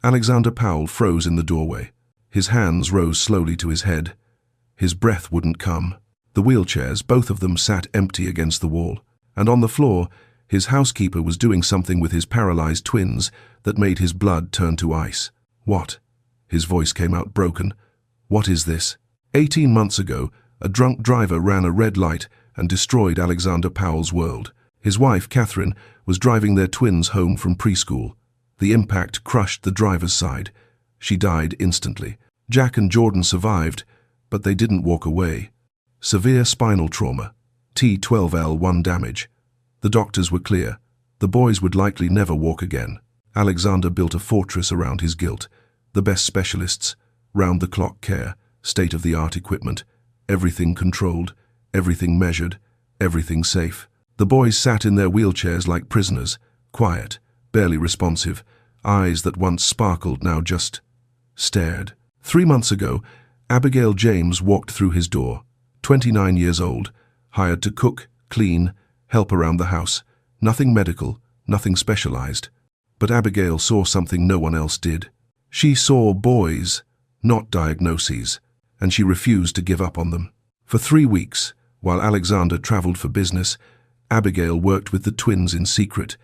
Alexander Powell froze in the doorway. His hands rose slowly to his head. His breath wouldn't come. The wheelchairs, both of them, sat empty against the wall. And on the floor, his housekeeper was doing something with his paralyzed twins that made his blood turn to ice. What? His voice came out broken. What is this? 18 months ago, a drunk driver ran a red light and destroyed Alexander Powell's world. His wife, Catherine, was driving their twins home from preschool. The impact crushed the driver's side. She died instantly. Jack and Jordan survived, but they didn't walk away. Severe spinal trauma, T12L1 damage. The doctors were clear. The boys would likely never walk again. Alexander built a fortress around his guilt. The best specialists, round-the-clock care, state-of-the-art equipment, everything controlled, everything measured, everything safe. The boys sat in their wheelchairs like prisoners, quiet, barely responsive, eyes that once sparkled now just stared. 3 months ago, Abigail James walked through his door, 29 years old, hired to cook, clean, help around the house. Nothing medical, nothing specialized. But Abigail saw something no one else did. She saw boys, not diagnoses, and she refused to give up on them. For 3 weeks, while Alexander traveled for business, Abigail worked with the twins in secret.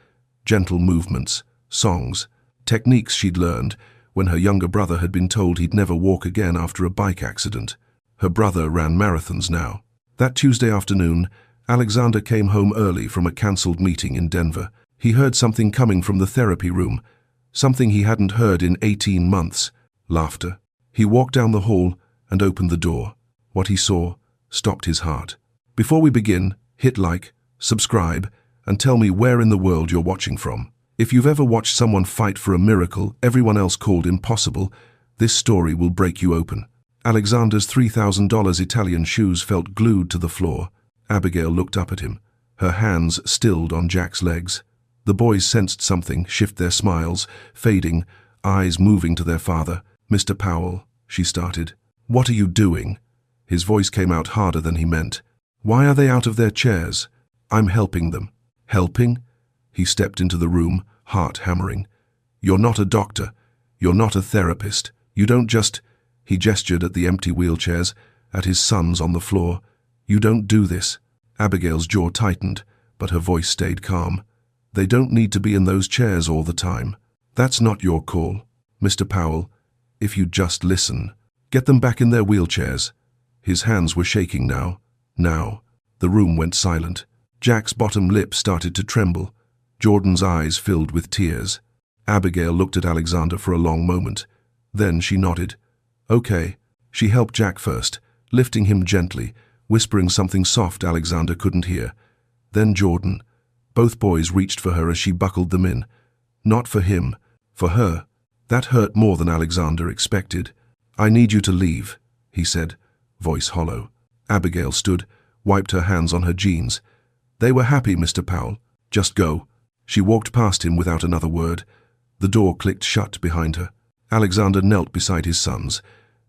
Gentle movements, songs, techniques she'd learned when her younger brother had been told he'd never walk again after a bike accident. Her brother ran marathons now. That Tuesday afternoon, Alexander came home early from a cancelled meeting in Denver. He heard something coming from the therapy room, something he hadn't heard in 18 months, laughter. He walked down the hall and opened the door. What he saw stopped his heart. Before we begin, hit like, subscribe, and tell me where in the world you're watching from. If you've ever watched someone fight for a miracle everyone else called impossible, this story will break you open. Alexander's $3,000 Italian shoes felt glued to the floor. Abigail looked up at him, her hands stilled on Jack's legs. The boys sensed something shift their smiles, fading, eyes moving to their father. "Mr. Powell," she started. "What are you doing?" His voice came out harder than he meant. "Why are they out of their chairs?" "I'm helping them." "Helping?" He stepped into the room, heart hammering. "You're not a doctor. You're not a therapist. You don't just—" He gestured at the empty wheelchairs, at his sons on the floor. "You don't do this." Abigail's jaw tightened, but her voice stayed calm. "They don't need to be in those chairs all the time. That's not your call. Mr. Powell, if you just listen. Get them back in their wheelchairs." His hands were shaking now. Now. The room went silent. Jack's bottom lip started to tremble. Jordan's eyes filled with tears. Abigail looked at Alexander for a long moment. Then she nodded. "Okay." She helped Jack first, lifting him gently, whispering something soft Alexander couldn't hear. Then Jordan. Both boys reached for her as she buckled them in. Not for him, for her. That hurt more than Alexander expected. "I need you to leave," he said, voice hollow. Abigail stood, wiped her hands on her jeans. "They were happy, Mr. Powell. Just go." She walked past him without another word. The door clicked shut behind her. Alexander knelt beside his sons.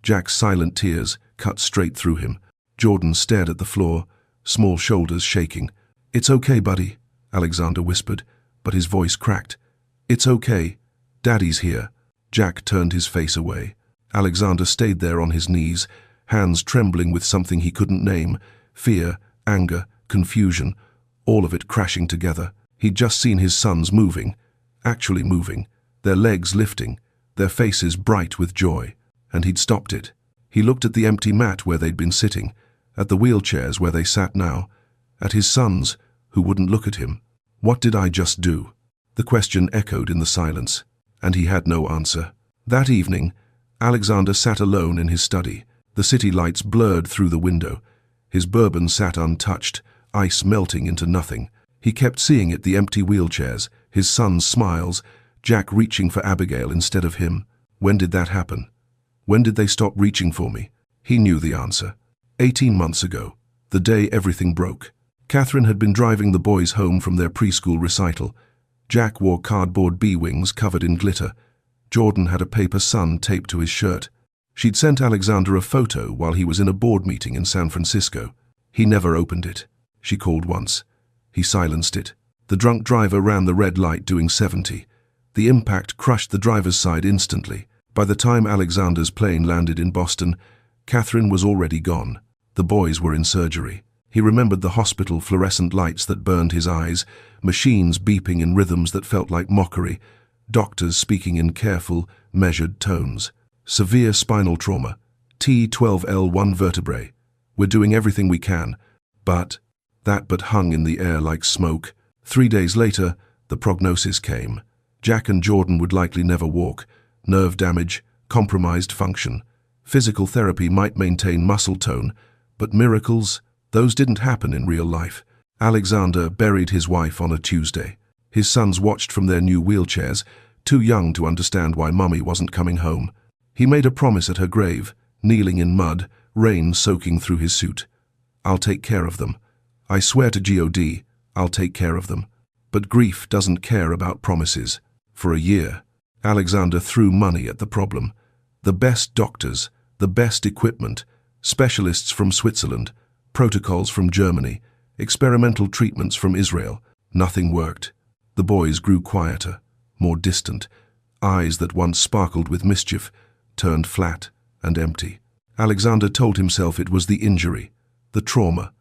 Jack's silent tears cut straight through him. Jordan stared at the floor, small shoulders shaking. "It's okay, buddy," Alexander whispered, but his voice cracked. "It's okay. Daddy's here." Jack turned his face away. Alexander stayed there on his knees, hands trembling with something he couldn't name. Fear, anger, confusion, all of it crashing together. He'd just seen his sons moving, actually moving, their legs lifting, their faces bright with joy, and he'd stopped it. He looked at the empty mat where they'd been sitting, at the wheelchairs where they sat now, at his sons, who wouldn't look at him. What did I just do? The question echoed in the silence, and he had no answer. That evening, Alexander sat alone in his study. The city lights blurred through the window. His bourbon sat untouched, ice melting into nothing. He kept seeing it, the empty wheelchairs, his sons' smiles, Jack reaching for Abigail instead of him. When did that happen? When did they stop reaching for me? He knew the answer. 18 months ago, the day everything broke. Catherine had been driving the boys home from their preschool recital. Jack wore cardboard bee-wings covered in glitter. Jordan had a paper sun taped to his shirt. She'd sent Alexander a photo while he was in a board meeting in San Francisco. He never opened it. She called once. He silenced it. The drunk driver ran the red light doing 70. The impact crushed the driver's side instantly. By the time Alexander's plane landed in Boston, Catherine was already gone. The boys were in surgery. He remembered the hospital fluorescent lights that burned his eyes, machines beeping in rhythms that felt like mockery, doctors speaking in careful, measured tones. Severe spinal trauma. T12L1 vertebrae. We're doing everything we can. But hung in the air like smoke. 3 days later, the prognosis came. Jack and Jordan would likely never walk. Nerve damage, compromised function. Physical therapy might maintain muscle tone, but miracles, those didn't happen in real life. Alexander buried his wife on a Tuesday. His sons watched from their new wheelchairs, too young to understand why Mummy wasn't coming home. He made a promise at her grave, kneeling in mud, rain soaking through his suit. I'll take care of them. I swear to God, I'll take care of them. But grief doesn't care about promises. For a year, Alexander threw money at the problem. The best doctors, the best equipment, specialists from Switzerland, protocols from Germany, experimental treatments from Israel. Nothing worked. The boys grew quieter, more distant. Eyes that once sparkled with mischief turned flat and empty. Alexander told himself it was the injury, the trauma,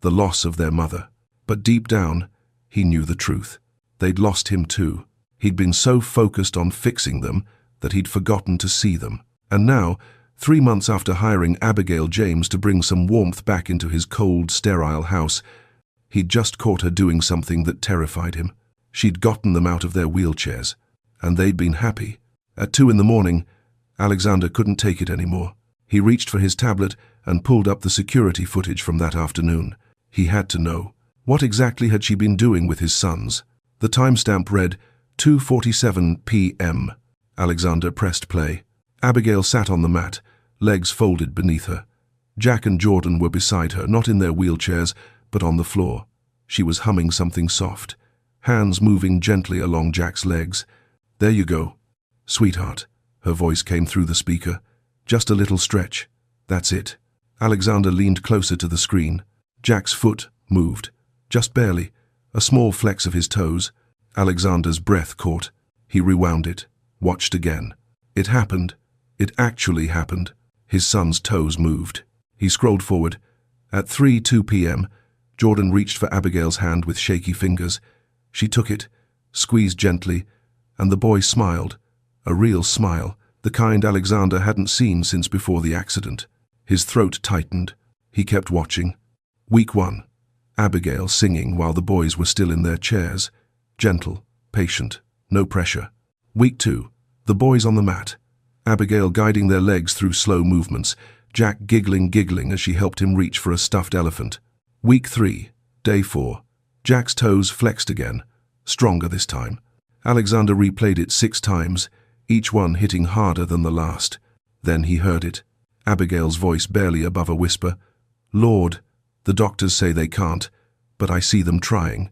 the loss of their mother. But deep down, he knew the truth. They'd lost him too. He'd been so focused on fixing them that he'd forgotten to see them. And now, 3 months after hiring Abigail James to bring some warmth back into his cold, sterile house, he'd just caught her doing something that terrified him. She'd gotten them out of their wheelchairs, and they'd been happy. At 2 in the morning, Alexander couldn't take it anymore. He reached for his tablet and pulled up the security footage from that afternoon. He had to know. What exactly had she been doing with his sons? The timestamp read 2:47 p.m. Alexander pressed play. Abigail sat on the mat, legs folded beneath her. Jack and Jordan were beside her, not in their wheelchairs, but on the floor. She was humming something soft, hands moving gently along Jack's legs. There you go, sweetheart. Her voice came through the speaker. Just a little stretch. That's it. Alexander leaned closer to the screen. Jack's foot moved, just barely, a small flex of his toes. Alexander's breath caught. He rewound it, watched again. It happened. It actually happened. His son's toes moved. He scrolled forward. At 3:02 p.m., Jordan reached for Abigail's hand with shaky fingers. She took it, squeezed gently, and the boy smiled. A real smile, the kind Alexander hadn't seen since before the accident. His throat tightened. He kept watching. Week 1. Abigail singing while the boys were still in their chairs. Gentle, patient, no pressure. Week 2. The boys on the mat. Abigail guiding their legs through slow movements, Jack giggling as she helped him reach for a stuffed elephant. Week 3. Day 4. Jack's toes flexed again, stronger this time. Alexander replayed it 6 times, each one hitting harder than the last. Then he heard it. Abigail's voice barely above a whisper. Lord, the doctors say they can't, but I see them trying.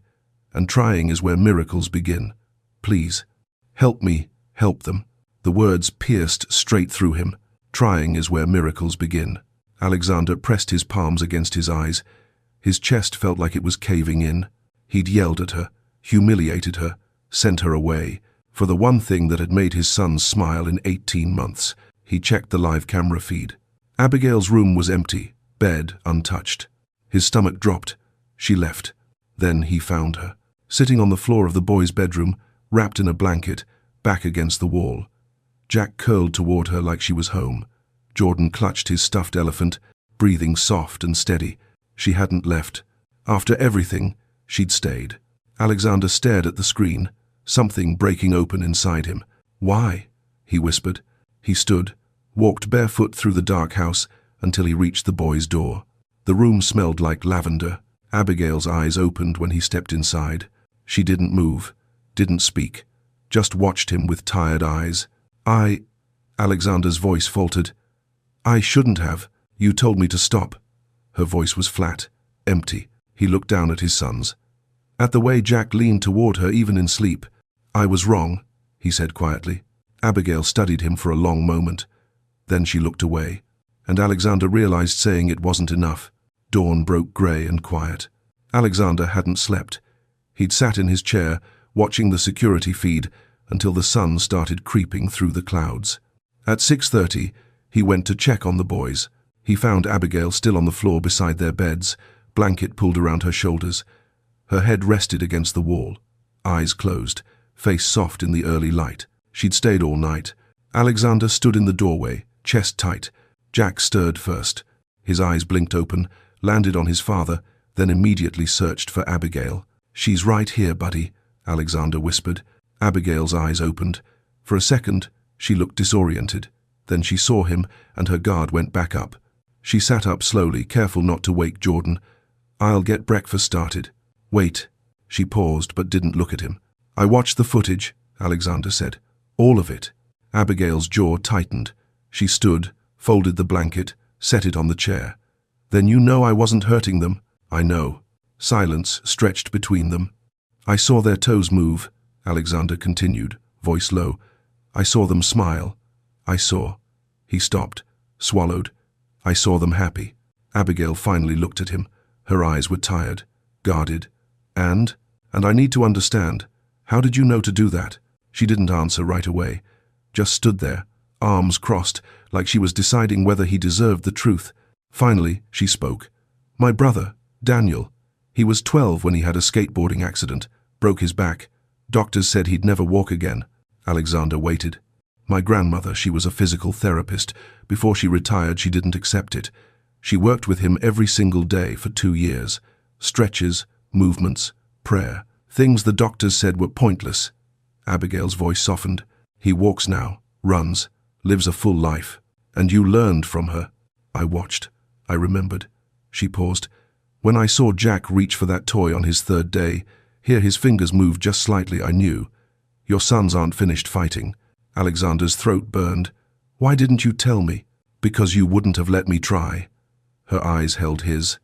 And trying is where miracles begin. Please, help me, help them. The words pierced straight through him. Trying is where miracles begin. Alexander pressed his palms against his eyes. His chest felt like it was caving in. He'd yelled at her, humiliated her, sent her away. For the one thing that had made his sons smile in 18 months, he checked the live camera feed. Abigail's room was empty, bed untouched. His stomach dropped. She left. Then he found her, sitting on the floor of the boys' bedroom, wrapped in a blanket, back against the wall. Jack curled toward her like she was home. Jordan clutched his stuffed elephant, breathing soft and steady. She hadn't left. After everything, she'd stayed. Alexander stared at the screen, something breaking open inside him. Why? He whispered. He stood, walked barefoot through the dark house until he reached the boys' door. The room smelled like lavender. Abigail's eyes opened when he stepped inside. She didn't move, didn't speak, just watched him with tired eyes. Alexander's voice faltered. I shouldn't have. You told me to stop. Her voice was flat, empty. He looked down at his sons. At the way Jack leaned toward her even in sleep. I was wrong, he said quietly. Abigail studied him for a long moment. Then she looked away, and Alexander realized saying it wasn't enough. Dawn broke grey and quiet. Alexander hadn't slept. He'd sat in his chair, watching the security feed, until the sun started creeping through the clouds. At 6:30, he went to check on the boys. He found Abigail still on the floor beside their beds, blanket pulled around her shoulders. Her head rested against the wall, eyes closed, face soft in the early light. She'd stayed all night. Alexander stood in the doorway, chest tight. Jack stirred first. His eyes blinked open, landed on his father, then immediately searched for Abigail. "She's right here, buddy," Alexander whispered. Abigail's eyes opened. For a second, she looked disoriented. Then she saw him, and her guard went back up. She sat up slowly, careful not to wake Jordan. "I'll get breakfast started." "Wait." She paused but didn't look at him. "I watched the footage," Alexander said. "All of it." Abigail's jaw tightened. She stood, folded the blanket, set it on the chair. "Then you know I wasn't hurting them?" "I know." Silence stretched between them. "I saw their toes move," Alexander continued, voice low. "I saw them smile. I saw—" He stopped, swallowed. "I saw them happy." Abigail finally looked at him. Her eyes were tired, guarded. And I need to understand, how did you know to do that?" She didn't answer right away, just stood there, arms crossed, like she was deciding whether he deserved the truth. Finally, she spoke. "My brother, Daniel. He was 12 when he had a skateboarding accident, broke his back. Doctors said he'd never walk again." Alexander waited. "My grandmother, she was a physical therapist. Before she retired, she didn't accept it. She worked with him every single day for 2 years. Stretches, movements, prayer. Things the doctors said were pointless." Abigail's voice softened. "He walks now, runs, lives a full life. And you learned from her." "I watched. I remembered." She paused. "When I saw Jack reach for that toy on his 3rd day, hear his fingers move just slightly, I knew. Your sons aren't finished fighting." Alexander's throat burned. "Why didn't you tell me?" "Because you wouldn't have let me try." Her eyes held his.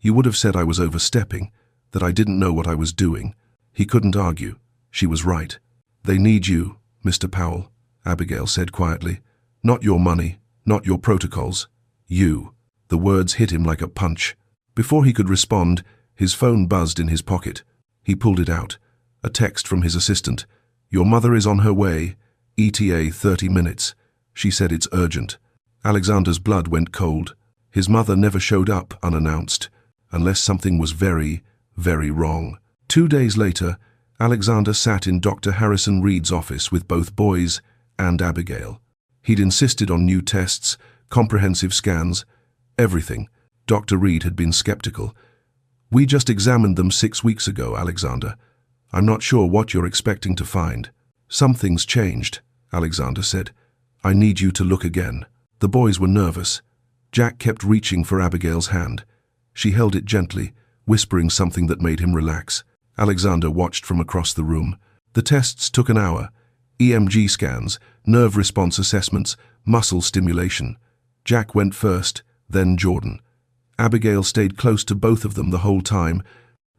"You would have said I was overstepping, that I didn't know what I was doing." He couldn't argue. She was right. "They need you, Mr. Powell," Abigail said quietly. "Not your money, not your protocols. You." The words hit him like a punch. Before he could respond, his phone buzzed in his pocket. He pulled it out. A text from his assistant. "Your mother is on her way. ETA 30 minutes. She said it's urgent." Alexander's blood went cold. His mother never showed up unannounced, unless something was very, very wrong. 2 days later, Alexander sat in Dr. Harrison Reed's office with both boys and Abigail. He'd insisted on new tests, comprehensive scans, everything. Dr. Reed had been skeptical. "We just examined them 6 weeks ago, Alexander. I'm not sure what you're expecting to find." "Something's changed," Alexander said. "I need you to look again." The boys were nervous. Jack kept reaching for Abigail's hand. She held it gently, whispering something that made him relax. Alexander watched from across the room. The tests took an hour. EMG scans, nerve response assessments, muscle stimulation. Jack went first, then Jordan. Abigail stayed close to both of them the whole time,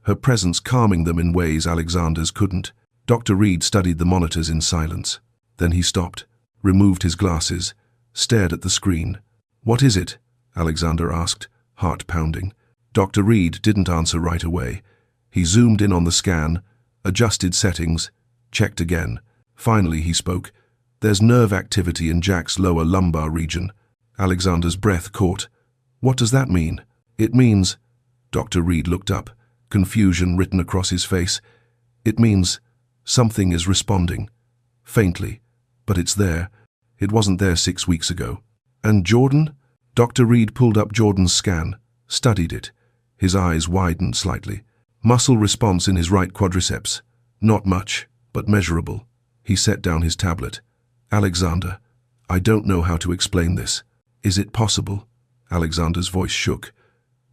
her presence calming them in ways Alexander's couldn't. Dr. Reed studied the monitors in silence. Then he stopped, removed his glasses, stared at the screen. "What is it?" Alexander asked, heart pounding. Dr. Reed didn't answer right away. He zoomed in on the scan, adjusted settings, checked again. Finally he spoke. "There's nerve activity in Jack's lower lumbar region." Alexander's breath caught. "What does that mean?" "It means—" Dr. Reed looked up, confusion written across his face. "It means something is responding. Faintly. But it's there. It wasn't there 6 weeks ago." "And Jordan?" Dr. Reed pulled up Jordan's scan, studied it. His eyes widened slightly. "Muscle response in his right quadriceps. Not much, but measurable." He set down his tablet. "Alexander, I don't know how to explain this. Is it possible?" Alexander's voice shook.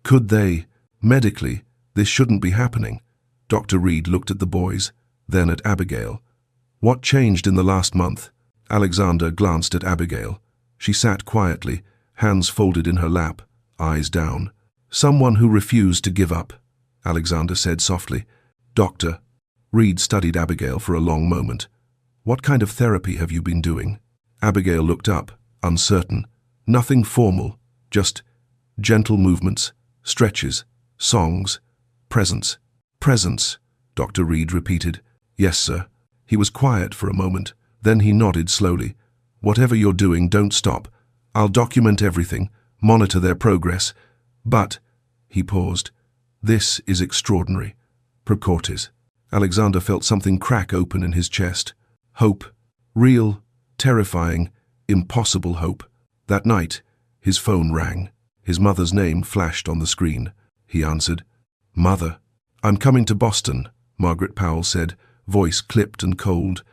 "Could they? Medically, this shouldn't be happening." Dr. Reed looked at the boys, then at Abigail. "What changed in the last month?" Alexander glanced at Abigail. She sat quietly, hands folded in her lap, eyes down. "Someone who refused to give up," Alexander said softly. "Doctor." Reed studied Abigail for a long moment. "What kind of therapy have you been doing?" Abigail looked up, uncertain. "Nothing formal, just gentle movements, stretches, songs, presence." "Presence," Dr. Reed repeated. "Yes, sir." He was quiet for a moment. Then he nodded slowly. "Whatever you're doing, don't stop. I'll document everything, monitor their progress. But," he paused, "this is extraordinary. Procortes." Alexander felt something crack open in his chest. Hope. Real, terrifying, impossible hope. That night, his phone rang. His mother's name flashed on the screen. He answered. "Mother." "I'm coming to Boston," Margaret Powell said, voice clipped and cold.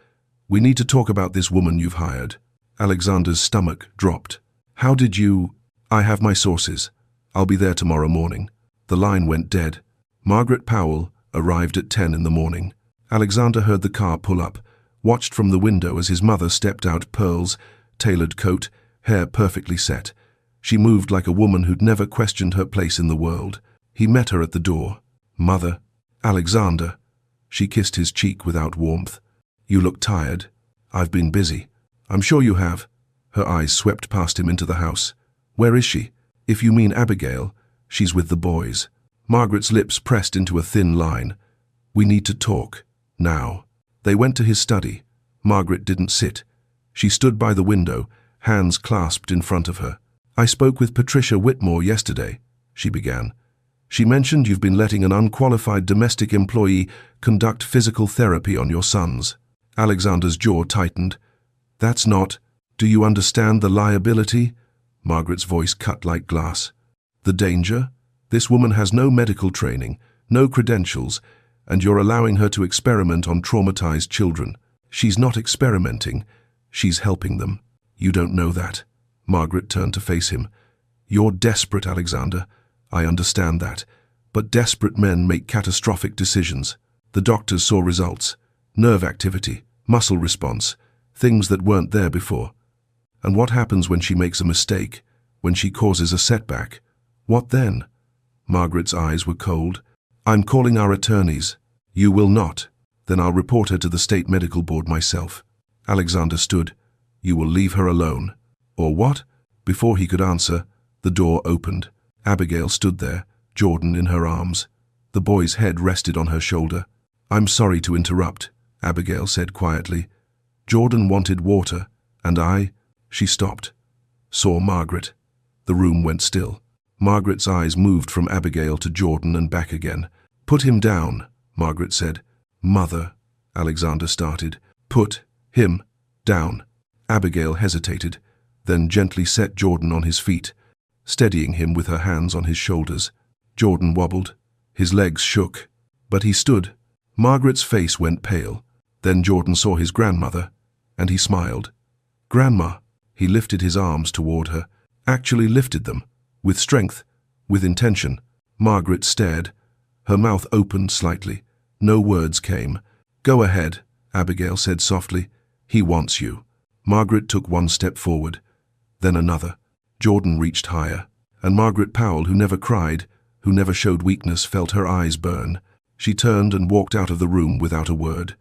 "We need to talk about this woman you've hired." Alexander's stomach dropped. "How did you—" "I have my sources. I'll be there tomorrow morning." The line went dead. Margaret Powell arrived at 10 in the morning. Alexander heard the car pull up, watched from the window as his mother stepped out, pearls, tailored coat, hair perfectly set. She moved like a woman who'd never questioned her place in the world. He met her at the door. "Mother." "Alexander." She kissed his cheek without warmth. "You look tired." "I've been busy." "I'm sure you have." Her eyes swept past him into the house. "Where is she?" "If you mean Abigail, she's with the boys." Margaret's lips pressed into a thin line. "We need to talk. Now." They went to his study. Margaret didn't sit. She stood by the window, hands clasped in front of her. "I spoke with Patricia Whitmore yesterday," she began. "She mentioned you've been letting an unqualified domestic employee conduct physical therapy on your sons." Alexander's jaw tightened. "That's not— Do you understand the liability?" Margaret's voice cut like glass. "The danger? This woman has no medical training, no credentials, and you're allowing her to experiment on traumatized children. She's not experimenting. She's helping them. You don't know that." Margaret turned to face him. "You're desperate, Alexander. I understand that. But desperate men make catastrophic decisions." The doctors saw results. Nerve activity, muscle response, things that weren't there before. And what happens when she makes a mistake? When she causes a setback? What then? Margaret's eyes were cold. "I'm calling our attorneys." "You will not." "Then I'll report her to the state medical board myself." Alexander stood. "You will leave her alone." "Or what?" Before he could answer, the door opened. Abigail stood there, Jordan in her arms. The boy's head rested on her shoulder. "I'm sorry to interrupt," Abigail said quietly. "Jordan wanted water, and I—" She stopped. Saw Margaret. The room went still. Margaret's eyes moved from Abigail to Jordan and back again. "Put him down," Margaret said. "Mother," Alexander started. "Put him down." Abigail hesitated, then gently set Jordan on his feet, steadying him with her hands on his shoulders. Jordan wobbled. His legs shook, but he stood. Margaret's face went pale. Then Jordan saw his grandmother, and he smiled. "Grandma." He lifted his arms toward her, actually lifted them, with strength, with intention. Margaret stared. Her mouth opened slightly. No words came. "Go ahead," Abigail said softly. "He wants you." Margaret took one step forward, then another. Jordan reached higher, and Margaret Powell, who never cried, who never showed weakness, felt her eyes burn. She turned and walked out of the room without a word.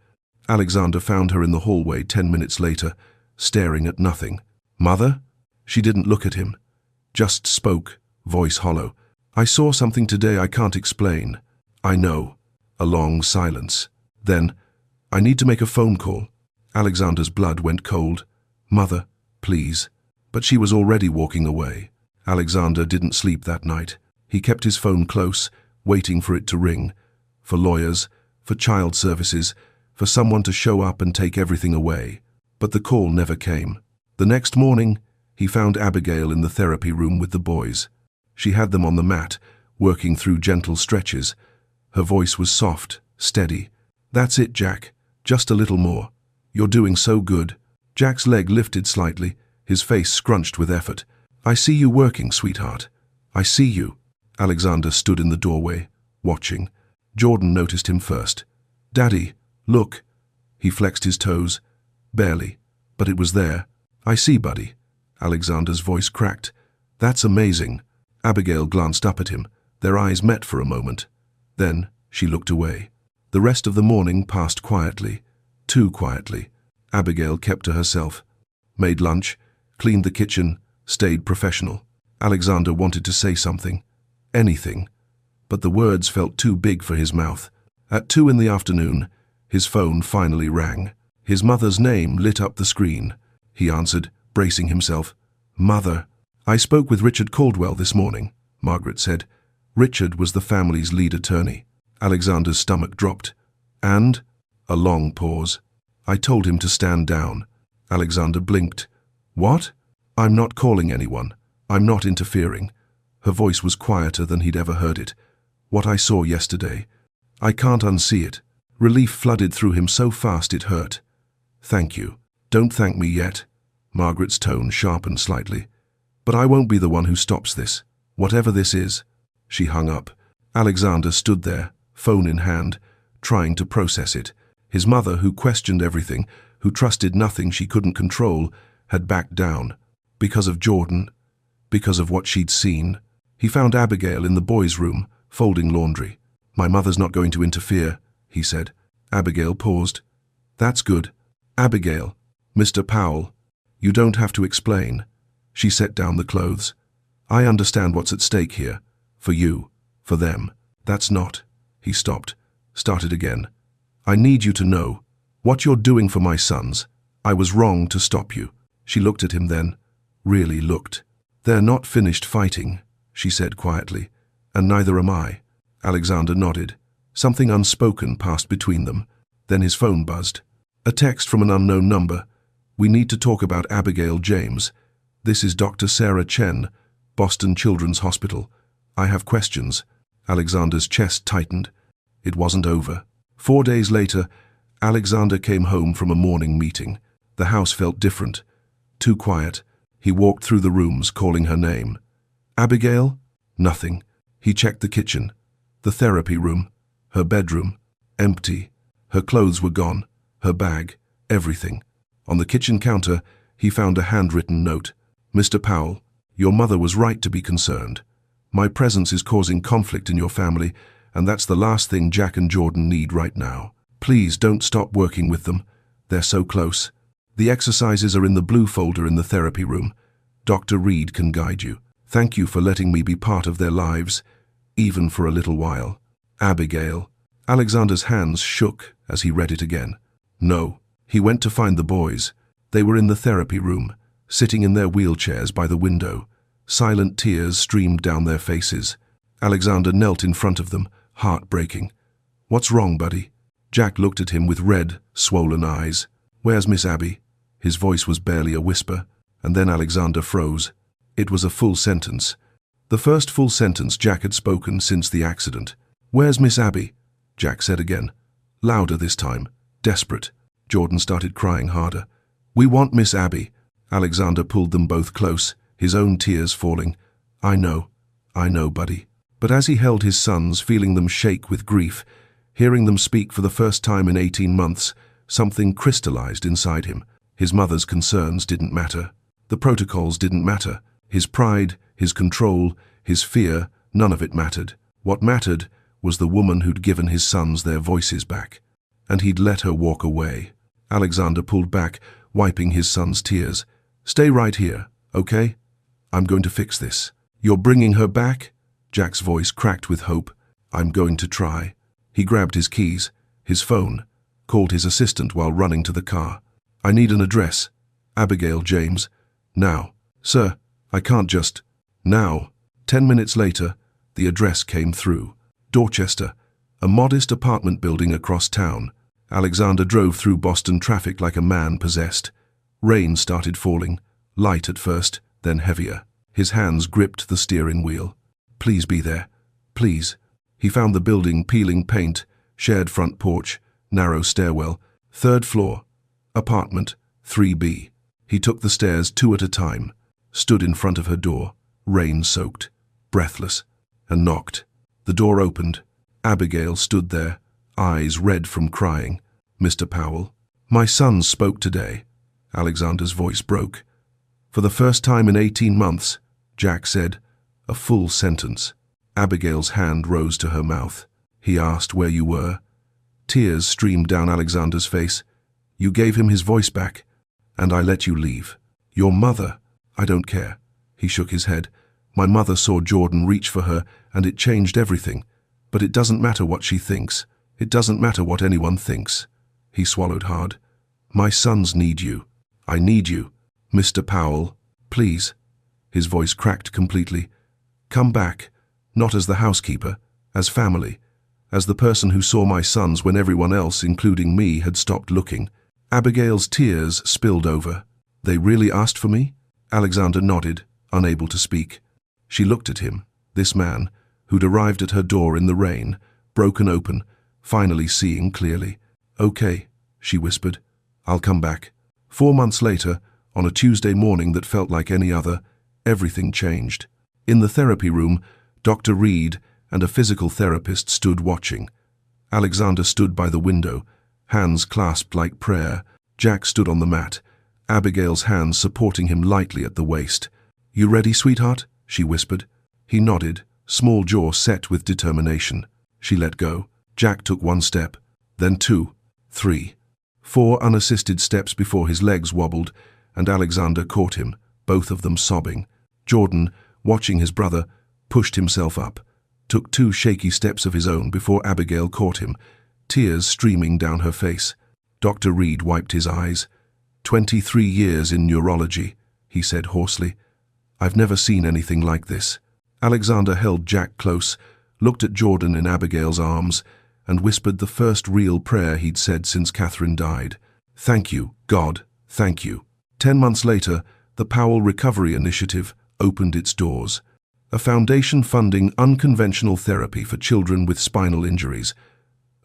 Alexander found her in the hallway 10 minutes later, staring at nothing. "Mother?" She didn't look at him, just spoke, voice hollow. "I saw something today I can't explain." "I know." A long silence. Then, "I need to make a phone call." Alexander's blood went cold. "Mother, please." But she was already walking away. Alexander didn't sleep that night. He kept his phone close, waiting for it to ring. For lawyers, for child services, for someone to show up and take everything away. But the call never came. The next morning, he found Abigail in the therapy room with the boys. She had them on the mat, working through gentle stretches. Her voice was soft, steady. "That's it, Jack. Just a little more. You're doing so good." Jack's leg lifted slightly, his face scrunched with effort. "I see you working, sweetheart. I see you." Alexander stood in the doorway, watching. Jordan noticed him first. "Daddy, look." He flexed his toes. Barely, but it was there. "I see, buddy." Alexander's voice cracked. "That's amazing." Abigail glanced up at him. Their eyes met for a moment. Then she looked away. The rest of the morning passed quietly. Too quietly. Abigail kept to herself. Made lunch, cleaned the kitchen, stayed professional. Alexander wanted to say something. Anything. But the words felt too big for his mouth. At 2 in the afternoon, his phone finally rang. His mother's name lit up the screen. He answered, bracing himself. "Mother." "I spoke with Richard Caldwell this morning," Margaret said. Richard was the family's lead attorney. Alexander's stomach dropped. "And?" A long pause. "I told him to stand down." Alexander blinked. "What?" "I'm not calling anyone. I'm not interfering." Her voice was quieter than he'd ever heard it. "What I saw yesterday. I can't unsee it." Relief flooded through him so fast it hurt. "Thank you. Don't thank me yet." Margaret's tone sharpened slightly. "But I won't be the one who stops this. Whatever this is." She hung up. Alexander stood there, phone in hand, trying to process it. His mother, who questioned everything, who trusted nothing she couldn't control, had backed down. Because of Jordan. Because of what she'd seen. He found Abigail in the boys' room, folding laundry. "My mother's not going to interfere," he said. Abigail paused. "That's good. Abigail, Mr. Powell, you don't have to explain." She set down the clothes. "I understand what's at stake here. For you. For them. That's not." He stopped. Started again. "I need you to know. What you're doing for my sons. I was wrong to stop you." She looked at him then. Really looked. "They're not finished fighting," she said quietly. "And neither am I." Alexander nodded. Something unspoken passed between them. Then his phone buzzed. A text from an unknown number. "We need to talk about Abigail James. This is Dr. Sarah Chen, Boston Children's Hospital. I have questions." Alexander's chest tightened. It wasn't over. 4 days later, Alexander came home from a morning meeting. The house felt different. Too quiet. He walked through the rooms, calling her name. "Abigail?" Nothing. He checked the kitchen. The therapy room. Her bedroom. Empty. Her clothes were gone. Her bag. Everything. On the kitchen counter, he found a handwritten note. "Mr. Powell, your mother was right to be concerned. My presence is causing conflict in your family, and that's the last thing Jack and Jordan need right now. Please don't stop working with them. They're so close. The exercises are in the blue folder in the therapy room. Dr. Reed can guide you. Thank you for letting me be part of their lives, even for a little while. Abigail." Alexander's hands shook as he read it again. No. He went to find the boys. They were in the therapy room, sitting in their wheelchairs by the window. Silent tears streamed down their faces. Alexander knelt in front of them, heart breaking. "What's wrong, buddy?" Jack looked at him with red, swollen eyes. "Where's Miss Abby?" His voice was barely a whisper, and then Alexander froze. It was a full sentence. The first full sentence Jack had spoken since the accident. "Where's Miss Abby?" Jack said again. Louder this time, desperate. Jordan started crying harder. "We want Miss Abby." Alexander pulled them both close, his own tears falling. I know, buddy." But as he held his sons, feeling them shake with grief, hearing them speak for the first time in 18 months, something crystallized inside him. His mother's concerns didn't matter. The protocols didn't matter. His pride, his control, his fear, none of it mattered. What mattered was the woman who'd given his sons their voices back. And he'd let her walk away. Alexander pulled back, wiping his son's tears. "Stay right here, okay? I'm going to fix this." "You're bringing her back?" Jack's voice cracked with hope. "I'm going to try." He grabbed his keys, his phone, called his assistant while running to the car. "I need an address. Abigail James. Now." "Sir, I can't just." "Now." 10 minutes later, the address came through. Dorchester, a modest apartment building across town. Alexander drove through Boston traffic like a man possessed. Rain started falling, light at first, then heavier. His hands gripped the steering wheel. "Please be there. Please." He found the building peeling paint, shared front porch, narrow stairwell, 3rd floor, apartment 3B. He took the stairs 2 at a time, stood in front of her door, rain-soaked, breathless, and knocked. The door opened. Abigail stood there, eyes red from crying. "Mr. Powell." "My sons spoke today." Alexander's voice broke. "For the first time in 18 months, Jack said, a full sentence. Abigail's hand rose to her mouth. "He asked where you were." Tears streamed down Alexander's face. "You gave him his voice back, and I let you leave." "Your mother." "I don't care." He shook his head. "My mother saw Jordan reach for her, and it changed everything. But it doesn't matter what she thinks. It doesn't matter what anyone thinks." He swallowed hard. My sons need you. I need you. Mr. Powell, please. His voice cracked completely. Come back, not as the housekeeper, as family, as the person who saw my sons when everyone else, including me, had stopped looking. Abigail's tears spilled over. They really asked for me? Alexander nodded, unable to speak. She looked at him, this man, who'd arrived at her door in the rain, broken open, finally seeing clearly. Okay, she whispered. I'll come back. 4 months later, on a Tuesday morning that felt like any other, everything changed. In the therapy room, Dr. Reed and a physical therapist stood watching. Alexander stood by the window, hands clasped like prayer. Jack stood on the mat, Abigail's hands supporting him lightly at the waist. You ready, sweetheart? She whispered. He nodded, small jaw set with determination. She let go. Jack took 1 step, then 2, 3, 4 unassisted steps before his legs wobbled, and Alexander caught him, both of them sobbing. Jordan, watching his brother, pushed himself up, took 2 shaky steps of his own before Abigail caught him, tears streaming down her face. Dr. Reed wiped his eyes. 23 years in neurology, he said hoarsely. I've never seen anything like this. Alexander held Jack close, looked at Jordan in Abigail's arms, and whispered the first real prayer he'd said since Catherine died. Thank you, God, thank you. 10 months later, the Powell Recovery Initiative opened its doors. A foundation funding unconventional therapy for children with spinal injuries.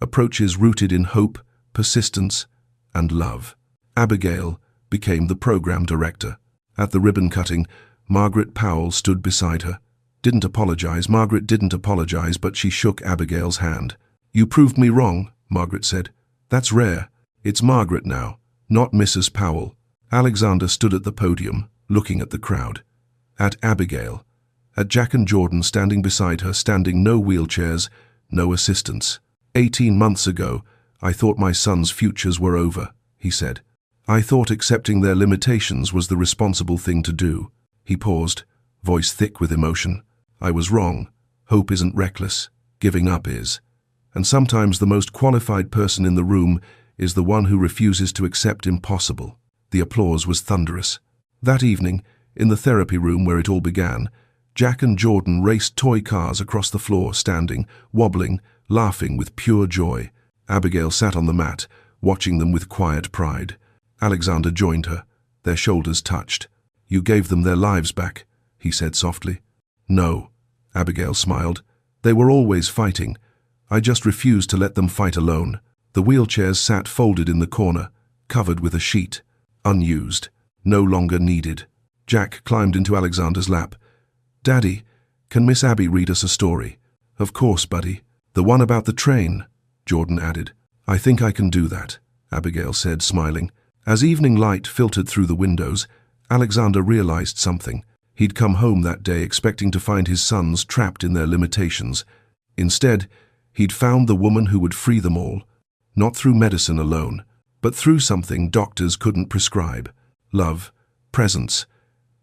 Approaches rooted in hope, persistence, and love. Abigail became the program director. At the ribbon cutting, Margaret Powell stood beside her. Margaret didn't apologize, but she shook Abigail's hand. You proved me wrong, Margaret said. That's rare. It's Margaret now, not Mrs. Powell. Alexander stood at the podium, looking at the crowd. At Abigail. At Jack and Jordan standing beside her, standing no wheelchairs, no assistants. 18 months ago, I thought my sons' futures were over, he said. I thought accepting their limitations was the responsible thing to do. He paused, voice thick with emotion. I was wrong. Hope isn't reckless. Giving up is. And sometimes the most qualified person in the room is the one who refuses to accept impossible. The applause was thunderous. That evening, in the therapy room where it all began, Jack and Jordan raced toy cars across the floor, standing, wobbling, laughing with pure joy. Abigail sat on the mat, watching them with quiet pride. Alexander joined her. Their shoulders touched. You gave them their lives back, he said softly. No, Abigail smiled. They were always fighting. I just refused to let them fight alone. The wheelchairs sat folded in the corner, covered with a sheet. Unused. No longer needed. Jack climbed into Alexander's lap. Daddy, can Miss Abby read us a story? Of course, buddy. The one about the train, Jordan added. I think I can do that, Abigail said, smiling. As evening light filtered through the windows, Alexander realized something. He'd come home that day expecting to find his sons trapped in their limitations. Instead, he'd found the woman who would free them all, not through medicine alone, but through something doctors couldn't prescribe: love, presence,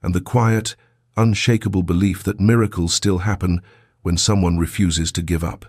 and the quiet, unshakable belief that miracles still happen when someone refuses to give up.